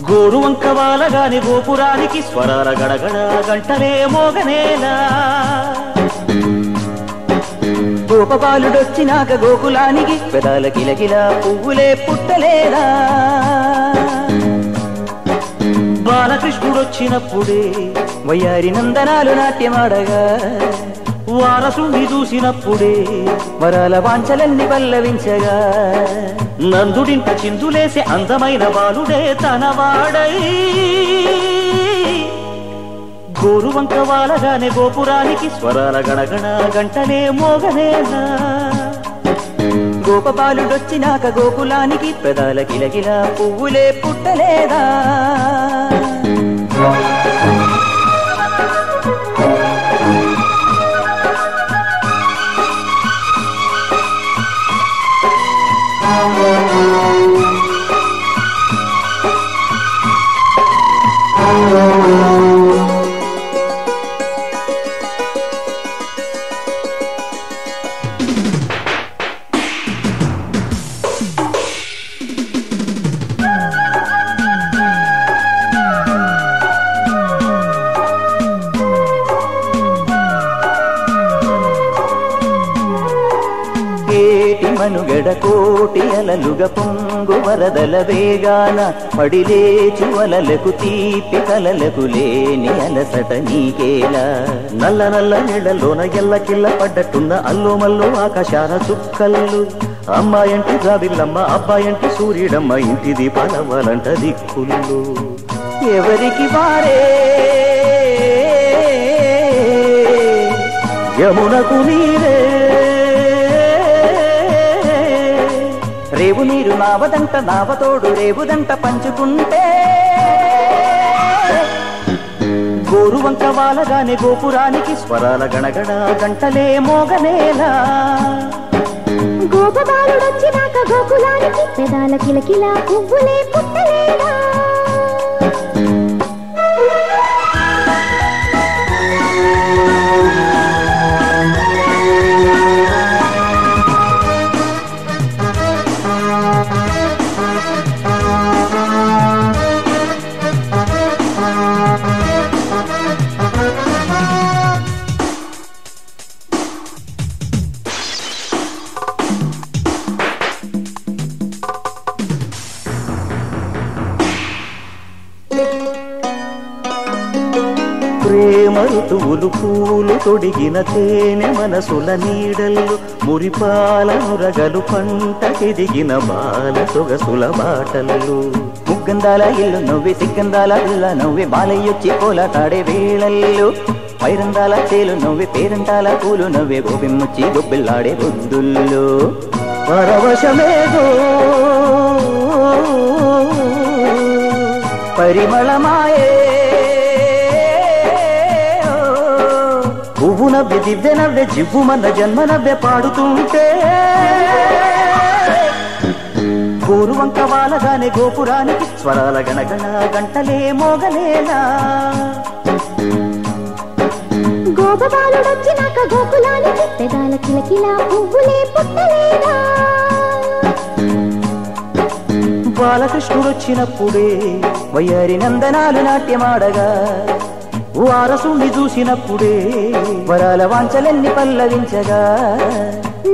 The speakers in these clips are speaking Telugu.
గోరువంక వాలగాని గోపురానికి స్వరాల గడగడ గంటలే మోగనేలా గోపబాలుడొచ్చినాక గోకులానికి పెదాల కిలకిల పువ్వులే పుట్టలేదా బాలకృష్ణుడొచ్చినప్పుడే వయ్యారి నందనాలు నాట్యమాడగా వారసుని చూసినప్పుడే వరాల వాంఛలన్నీ పల్లవించగా నందుడింట చిందులేసే అందమైన బాలుడే తనవాడై గోరువంక వాలగానే గోపురానికి స్వరాల గణగణ గంటలే మోగనేలా గోపబాలుడొచ్చినాక గోకులానికి పెదాల కిలకిల పువ్వులే పుట్టలేదా మనుగడ కోటి అలలుగ పొంగు వరదల వేగాన పడిలేచు అలలకు తీపి కలలకు లేని అలసట నీకేలా నల్ల నల్ల నీళ్లలోన ఎల్లకిల్ల పడ్డట్టున్న అల్లో మల్లో ఆకాశాన చుక్కల్లు అమ్మాయంటి జాబిల్లమ్మ అబ్బాయంటి సూర్యుడమ్మ ఇంటి దీపాలవ్వాలంట దిక్కులు ఎవరికి వారే యమునకు నీరే రేవు నీరు నావదంట నావతోడు రేవుదంట పంచుకుంటే గోరువంక వాలగానే గోపురానికి స్వరాల గణగణ గంటలే మోగనేలా గోపబాలుడొచ్చినాక గోకులానికి పెదాల కిలకిల పువ్వులే పుట్టలేదా ప్రేమ ఋతువులు పూలు తొడిగిన తేనె మనసుల నీడల్లు మురిపాల నురగలు పంటకెదిగిన బాల సొగసుల బాటలు ముగ్గందాల ఇల్లు నవ్వి సిగ్గందాల ఇల్ల నవ్వి బాలయ్యొచ్చి కోలాటాడే వేళల్లో పైరందాల చేలు నవ్వి పేరంటాల పూలు నవ్వే గోపిమ్ముచ్చి గొబ్బిల్లాడే బొద్దుల్లో పరవశమేదో పరిమళమాయే పువ్వు నవ్వె దివ్య నవ్వె జివ్వుమన్న జన్మ నవ్వె పాడుతుంటే గోరువంక వాలగానే గోపురానికి స్వరాల గణగణ గంటలే మోగలేలా గోపబాలుడొచ్చినాక గోకులానికి పెదాల కిలకిల పువ్వులే పుట్టలేదా బాలకృష్ణుడొచ్చినప్పుడే వయ్యారి నందనాలు నాట్యమాడగా వారసుని చూసినప్పుడే వరాల వాంఛలన్నీ పల్లవించగా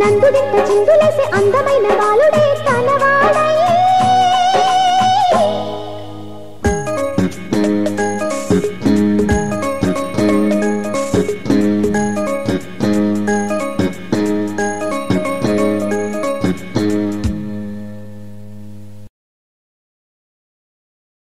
నందుడింత చిందులేసే అందమైన బాలుడే తనవాడై